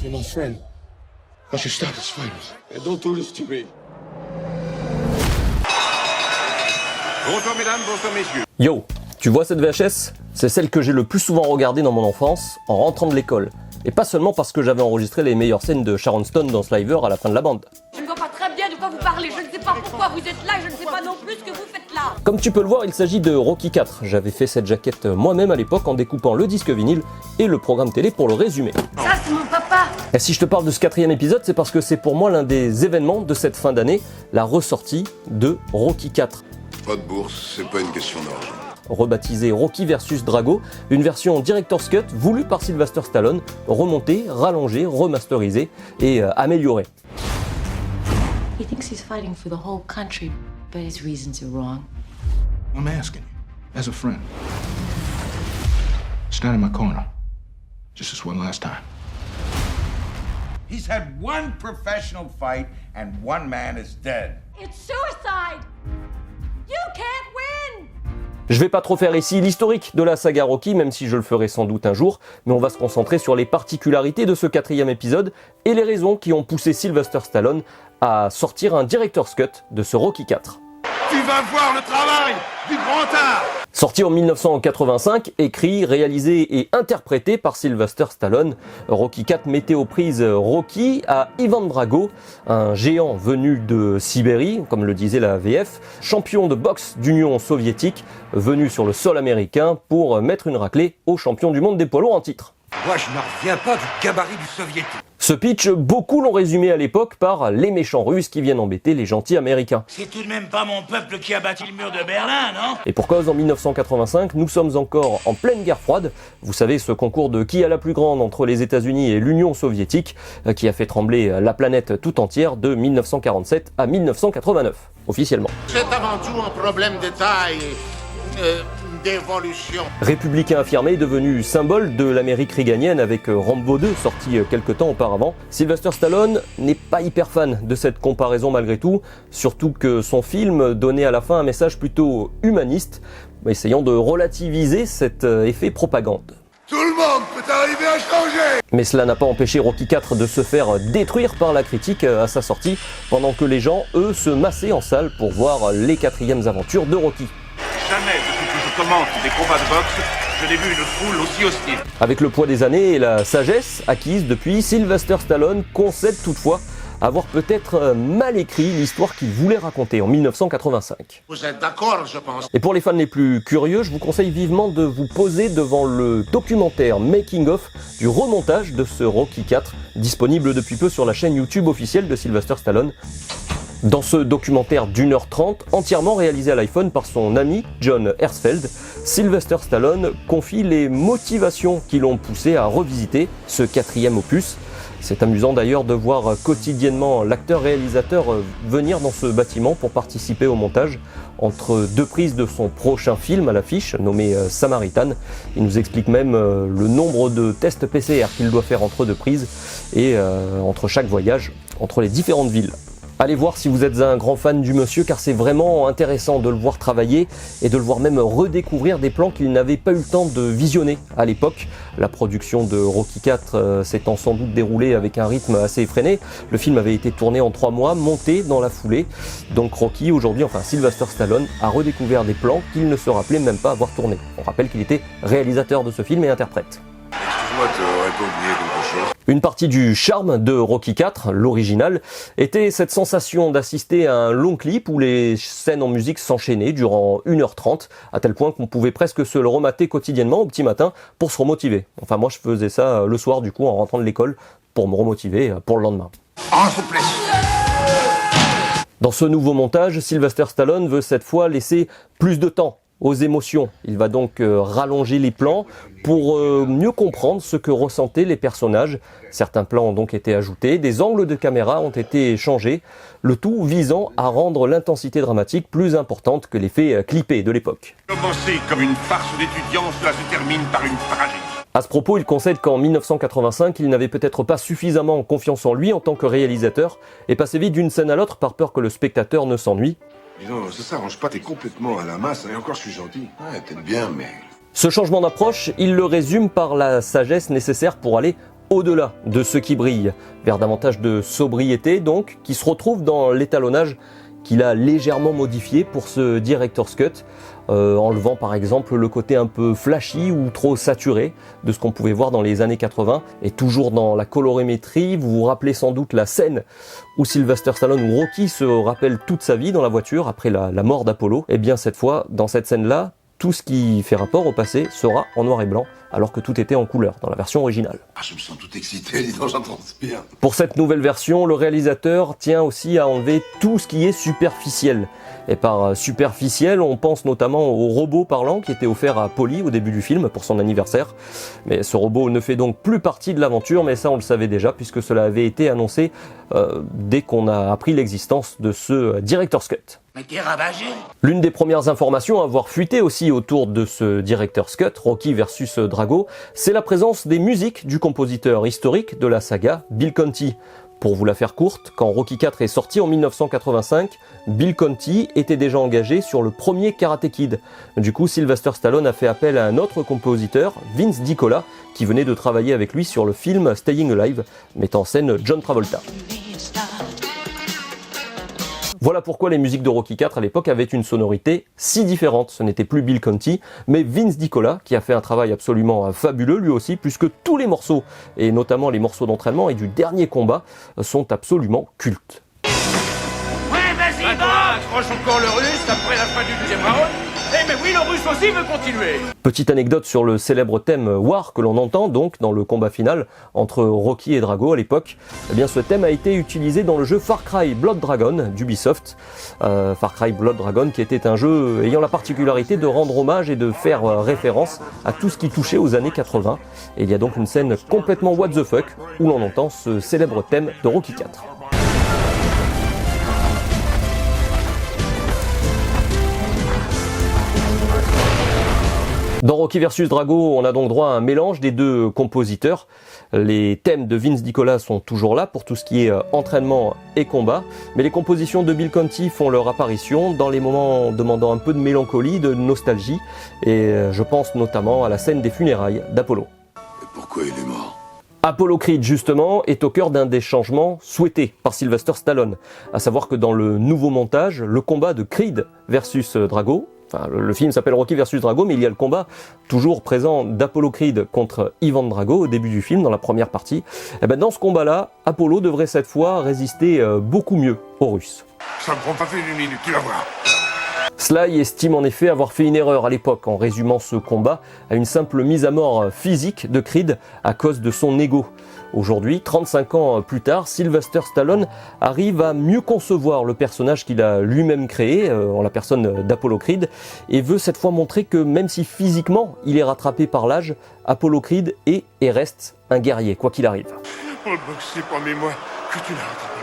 You're my friend. I should stop this fight. And don't do this to me. Bonjour mesdames, bonjour messieurs. Yo, tu vois cette VHS? C'est celle que j'ai le plus souvent regardée dans mon enfance, en rentrant de l'école. Et pas seulement parce que j'avais enregistré les meilleures scènes de Sharon Stone dans Sliver à la fin de la bande. Je ne vois pas très bien de quoi vous parlez, je ne sais pas pourquoi vous êtes là et je ne sais pas non plus ce que vous faites là. Comme tu peux le voir, il s'agit de Rocky IV. J'avais fait cette jaquette moi-même à l'époque en découpant le disque vinyle et le programme télé pour le résumer. Ça c'est mon papa. Et si je te parle de ce 4e épisode, c'est parce que c'est pour moi l'un des événements de cette fin d'année, la ressortie de Rocky IV. Pas de bourse, c'est pas une question d'argent. Rebaptisé Rocky vs Drago, une version Director's Cut voulue par Sylvester Stallone, remontée, rallongée, remasterisée et améliorée. He thinks he's fighting for the whole country, but his reasons are wrong. I'm asking you, as a friend. Stand in my corner. Just this one last time. He's had one professional fight and one man is dead. It's suicide. You can't win. Je vais pas trop faire ici l'historique de la saga Rocky, même si je le ferai sans doute un jour, mais on va se concentrer sur les particularités de ce 4e épisode et les raisons qui ont poussé Sylvester Stallone à sortir un Director's Cut de ce Rocky IV. Tu vas voir le travail du grand art. Sorti en 1985, écrit, réalisé et interprété par Sylvester Stallone, Rocky IV mettait aux prises Rocky à Ivan Drago, un géant venu de Sibérie, comme le disait la VF, champion de boxe d'Union soviétique, venu sur le sol américain pour mettre une raclée au champion du monde des poids lourds en titre. Moi, je n'en reviens pas du gabarit du soviétique. Ce pitch, beaucoup l'ont résumé à l'époque par les méchants russes qui viennent embêter les gentils américains. C'est tout de même pas mon peuple qui a bâti le mur de Berlin, non? Et pour cause, en 1985, nous sommes encore en pleine guerre froide. Vous savez, ce concours de qui a la plus grande entre les États-Unis et l'Union soviétique, qui a fait trembler la planète tout entière de 1947 à 1989, officiellement. C'est avant tout un problème de taille d'évolution. Républicain affirmé, devenu symbole de l'Amérique réganienne avec Rambo 2, sorti quelque temps auparavant, Sylvester Stallone n'est pas hyper fan de cette comparaison malgré tout, surtout que son film donnait à la fin un message plutôt humaniste, essayant de relativiser cet effet propagande. Tout le monde peut arriver à changer. Mais cela n'a pas empêché Rocky IV de se faire détruire par la critique à sa sortie, pendant que les gens, eux, se massaient en salle pour voir les 4e aventures de Rocky. Jamais, depuis que je commente des combats de boxe, je n'ai vu une foule aussi hostile. Avec le poids des années et la sagesse acquise depuis, Sylvester Stallone concède toutefois avoir peut-être mal écrit l'histoire qu'il voulait raconter en 1985. Vous êtes d'accord, je pense. Et pour les fans les plus curieux, je vous conseille vivement de vous poser devant le documentaire Making of du remontage de ce Rocky IV, disponible depuis peu sur la chaîne YouTube officielle de Sylvester Stallone. Dans ce documentaire d'1h30, entièrement réalisé à l'iPhone par son ami John Herzfeld, Sylvester Stallone confie les motivations qui l'ont poussé à revisiter ce 4e opus. C'est amusant d'ailleurs de voir quotidiennement l'acteur-réalisateur venir dans ce bâtiment pour participer au montage entre deux prises de son prochain film à l'affiche, nommé Samaritan. Il nous explique même le nombre de tests PCR qu'il doit faire entre deux prises et entre chaque voyage, entre les différentes villes. Allez voir si vous êtes un grand fan du monsieur, car c'est vraiment intéressant de le voir travailler et de le voir même redécouvrir des plans qu'il n'avait pas eu le temps de visionner à l'époque. La production de Rocky IV s'étant sans doute déroulée avec un rythme assez effréné. Le film avait été tourné en 3 mois, monté dans la foulée. Donc Rocky, aujourd'hui, Sylvester Stallone a redécouvert des plans qu'il ne se rappelait même pas avoir tournés. On rappelle qu'il était réalisateur de ce film et interprète. Excuse-moi, t'aurais pas oublié quelque chose? Une partie du charme de Rocky IV, l'original, était cette sensation d'assister à un long clip où les scènes en musique s'enchaînaient durant 1h30, à tel point qu'on pouvait presque se le remater quotidiennement au petit matin pour se remotiver. Enfin moi je faisais ça le soir du coup en rentrant de l'école pour me remotiver pour le lendemain. En souplesse. Dans ce nouveau montage, Sylvester Stallone veut cette fois laisser plus de temps aux émotions. Il va donc rallonger les plans pour mieux comprendre ce que ressentaient les personnages. Certains plans ont donc été ajoutés, des angles de caméra ont été changés, le tout visant à rendre l'intensité dramatique plus importante que l'effet clippé de l'époque. Commencer comme une farce d'étudiants, cela se termine par une tragédie. À ce propos, il concède qu'en 1985, il n'avait peut-être pas suffisamment confiance en lui en tant que réalisateur et passait vite d'une scène à l'autre par peur que le spectateur ne s'ennuie. Disons, ça s'arrange pas, t'es complètement à la masse, et encore je suis gentil. Ouais, peut-être bien, mais... Ce changement d'approche, il le résume par la sagesse nécessaire pour aller au-delà de ce qui brille, vers davantage de sobriété donc, qui se retrouve dans l'étalonnage qu'il a légèrement modifié pour ce Director's Cut, enlevant par exemple le côté un peu flashy ou trop saturé de ce qu'on pouvait voir dans les années 80, et toujours dans la colorimétrie. Vous vous rappelez sans doute la scène où Sylvester Stallone ou Rocky se rappelle toute sa vie dans la voiture après la mort d'Apollo. Et bien cette fois, dans cette scène-là, tout ce qui fait rapport au passé sera en noir et blanc, alors que tout était en couleur dans la version originale. Ah, je me sens tout excité, dis donc, j'en transpire. Pour cette nouvelle version, le réalisateur tient aussi à enlever tout ce qui est superficiel. Et par superficiel, on pense notamment au robot parlant qui était offert à Polly au début du film pour son anniversaire. Mais ce robot ne fait donc plus partie de l'aventure, mais ça on le savait déjà puisque cela avait été annoncé dès qu'on a appris l'existence de ce Director's Cut. Mais t'es ravagé. L'une des premières informations à avoir fuité aussi autour de ce Director's Cut, Rocky versus Drago, c'est la présence des musiques du compositeur historique de la saga, Bill Conti. Pour vous la faire courte, quand Rocky IV est sorti en 1985, Bill Conti était déjà engagé sur le premier Karate Kid. Du coup, Sylvester Stallone a fait appel à un autre compositeur, Vince DiCola, qui venait de travailler avec lui sur le film Staying Alive, mettant en scène John Travolta. Voilà pourquoi les musiques de Rocky IV à l'époque avaient une sonorité si différente. Ce n'était plus Bill Conti, mais Vince DiCola, qui a fait un travail absolument fabuleux lui aussi, puisque tous les morceaux, et notamment les morceaux d'entraînement et du dernier combat, sont absolument cultes. Ouais, vas-y, Accroche encore le russe après la fin du deuxième round. Eh mais oui, le russe aussi veut continuer. Petite anecdote sur le célèbre thème War que l'on entend donc dans le combat final entre Rocky et Drago à l'époque. Eh bien ce thème a été utilisé dans le jeu Far Cry Blood Dragon d'Ubisoft. Far Cry Blood Dragon qui était un jeu ayant la particularité de rendre hommage et de faire référence à tout ce qui touchait aux années 80. Et il y a donc une scène complètement what the fuck où l'on entend ce célèbre thème de Rocky IV. Dans Rocky vs Drago, on a donc droit à un mélange des deux compositeurs. Les thèmes de Vince DiCola sont toujours là pour tout ce qui est entraînement et combat, mais les compositions de Bill Conti font leur apparition dans les moments demandant un peu de mélancolie, de nostalgie, et je pense notamment à la scène des funérailles d'Apollo. Et pourquoi il est mort? Apollo Creed, justement, est au cœur d'un des changements souhaités par Sylvester Stallone, à savoir que dans le nouveau montage, le combat de Creed versus Drago, enfin, le film s'appelle Rocky vs Drago, mais il y a le combat toujours présent d'Apollo Creed contre Ivan Drago au début du film, dans la première partie. Et ben dans ce combat-là, Apollo devrait cette fois résister beaucoup mieux aux Russes. Ça me prend pas fait une minute, tu vas voir. Sly estime en effet avoir fait une erreur à l'époque en résumant ce combat à une simple mise à mort physique de Creed à cause de son ego. Aujourd'hui, 35 ans plus tard, Sylvester Stallone arrive à mieux concevoir le personnage qu'il a lui-même créé, en la personne d'Apollo Creed, et veut cette fois montrer que même si physiquement il est rattrapé par l'âge, Apollo Creed est et reste un guerrier, quoi qu'il arrive. Oh, c'est pas moi que tu l'as rattrapé.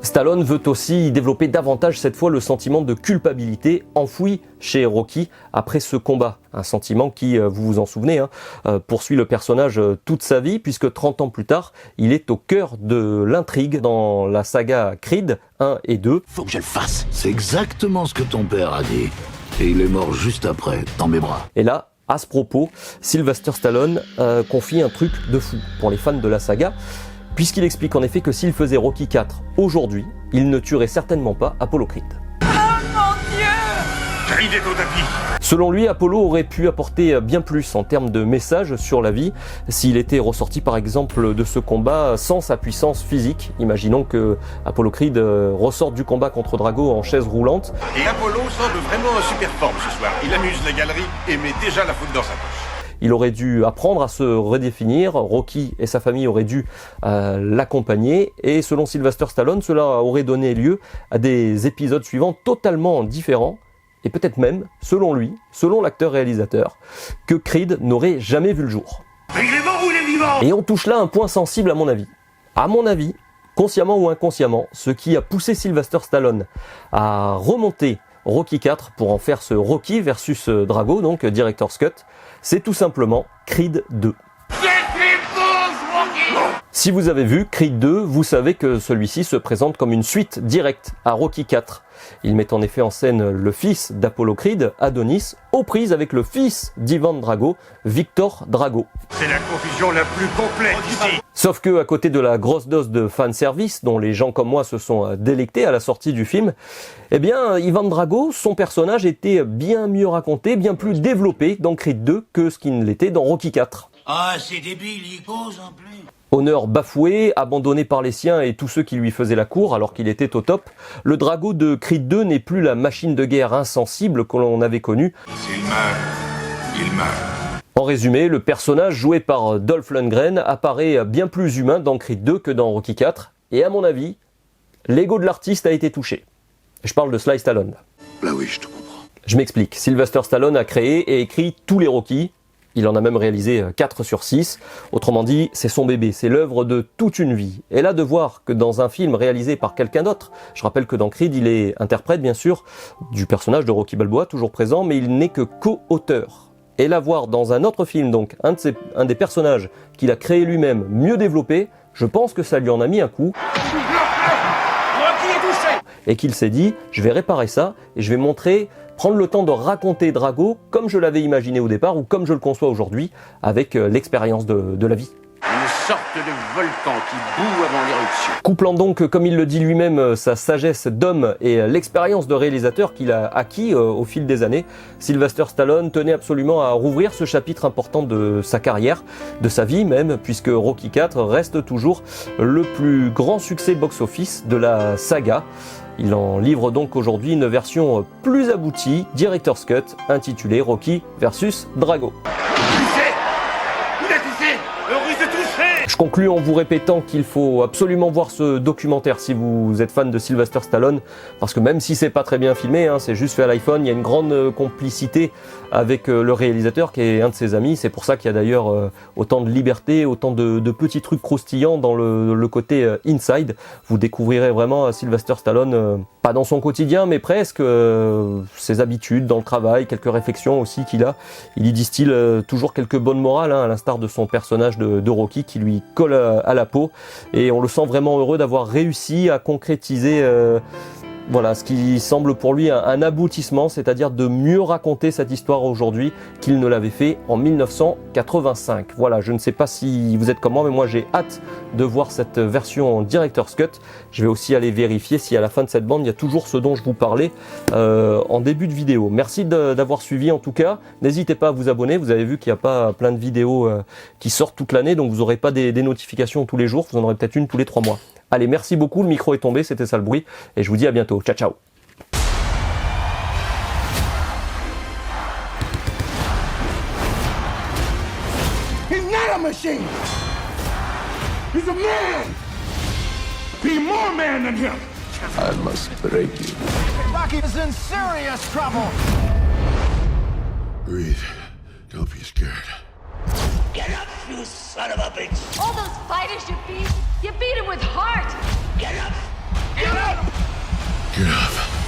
Stallone veut aussi développer davantage cette fois le sentiment de culpabilité enfoui chez Rocky après ce combat. Un sentiment qui, vous vous en souvenez, poursuit le personnage toute sa vie puisque 30 ans plus tard, il est au cœur de l'intrigue dans la saga Creed 1 et 2. Faut que je le fasse. C'est exactement ce que ton père a dit. Et il est mort juste après, dans mes bras. Et là, à ce propos, Sylvester Stallone confie un truc de fou pour les fans de la saga, puisqu'il explique en effet que s'il faisait Rocky IV aujourd'hui, il ne tuerait certainement pas Apollo Creed. Oh mon Dieu! Creed est au tapis. Selon lui, Apollo aurait pu apporter bien plus en termes de messages sur la vie s'il était ressorti par exemple de ce combat sans sa puissance physique. Imaginons que Apollo Creed ressorte du combat contre Drago en chaise roulante. Et Apollo semble vraiment en super forme ce soir. Il amuse la galerie et met déjà la faute dans sa poche. Il aurait dû apprendre à se redéfinir, Rocky et sa famille auraient dû l'accompagner, et selon Sylvester Stallone, cela aurait donné lieu à des épisodes suivants totalement différents, et peut-être même, selon lui, selon l'acteur-réalisateur, que Creed n'aurait jamais vu le jour. Mais il est mort ou il est vivant? Et on touche là un point sensible à mon avis. À mon avis, consciemment ou inconsciemment, ce qui a poussé Sylvester Stallone à remonter Rocky IV pour en faire ce Rocky versus Drago, donc Director's Cut, c'est tout simplement Creed 2. Si vous avez vu Creed 2, vous savez que celui-ci se présente comme une suite directe à Rocky IV. Il met en effet en scène le fils d'Apollo Creed, Adonis, aux prises avec le fils d'Ivan Drago, Victor Drago. C'est la confusion la plus complète ici. Sauf que, à côté de la grosse dose de fanservice dont les gens comme moi se sont délectés à la sortie du film, eh bien, Ivan Drago, son personnage était bien mieux raconté, bien plus développé dans Creed 2 que ce qu'il ne l'était dans Rocky IV. Ah, c'est débile, il cause en plus. Honneur bafoué, abandonné par les siens et tous ceux qui lui faisaient la cour alors qu'il était au top, le Drago de Creed 2 n'est plus la machine de guerre insensible que l'on avait connue. S'il meurt, il meurt. En résumé, le personnage joué par Dolph Lundgren apparaît bien plus humain dans Creed 2 que dans Rocky IV, et à mon avis, l'ego de l'artiste a été touché. Je parle de Sly Stallone. Là oui, je te comprends. Je m'explique, Sylvester Stallone a créé et écrit tous les Rocky. Il en a même réalisé 4 sur 6. Autrement dit, c'est son bébé, c'est l'œuvre de toute une vie. Et là, de voir que dans un film réalisé par quelqu'un d'autre, je rappelle que dans Creed, il est interprète, bien sûr, du personnage de Rocky Balboa, toujours présent, mais il n'est que co-auteur. Et là, voir dans un autre film, donc, un des personnages qu'il a créé lui-même, mieux développé, je pense que ça lui en a mis un coup. Et qu'il s'est dit, je vais réparer ça, et je vais prendre le temps de raconter Drago comme je l'avais imaginé au départ ou comme je le conçois aujourd'hui avec l'expérience de la vie. Une sorte de volcan qui bout avant l'éruption. Couplant donc, comme il le dit lui-même, sa sagesse d'homme et l'expérience de réalisateur qu'il a acquis au fil des années, Sylvester Stallone tenait absolument à rouvrir ce chapitre important de sa carrière, de sa vie même, puisque Rocky IV reste toujours le plus grand succès box-office de la saga. Il en livre donc aujourd'hui une version plus aboutie, Director's Cut, intitulée Rocky vs Drago. Je conclus en vous répétant qu'il faut absolument voir ce documentaire si vous êtes fan de Sylvester Stallone, parce que même si c'est pas très bien filmé, c'est juste fait à l'iPhone, il y a une grande complicité avec le réalisateur qui est un de ses amis. C'est pour ça qu'il y a d'ailleurs autant de liberté, autant de petits trucs croustillants dans le côté inside. Vous découvrirez vraiment Sylvester Stallone, pas dans son quotidien, mais presque, ses habitudes dans le travail, quelques réflexions aussi qu'il a. Il y distille toujours quelques bonnes morales, à l'instar de son personnage de Rocky qui lui colle à la peau, et on le sent vraiment heureux d'avoir réussi à concrétiser voilà, ce qui semble pour lui un aboutissement, c'est-à-dire de mieux raconter cette histoire aujourd'hui qu'il ne l'avait fait en 1985. Voilà, je ne sais pas si vous êtes comme moi, mais moi j'ai hâte de voir cette version en Director's Cut. Je vais aussi aller vérifier si à la fin de cette bande, il y a toujours ce dont je vous parlais en début de vidéo. Merci d'avoir suivi en tout cas. N'hésitez pas à vous abonner. Vous avez vu qu'il n'y a pas plein de vidéos qui sortent toute l'année, donc vous n'aurez pas des notifications tous les jours. Vous en aurez peut-être une tous les 3 mois. Allez, merci beaucoup, le micro est tombé, c'était ça le bruit, et je vous dis à bientôt. Ciao, ciao. He's not a machine. He's a man. Be more man than him. I must break you. Rocky is in serious trouble. Breathe. Don't be scared. Get up, you son of a bitch. All those fighters you beat them with heart. Get up. Get up!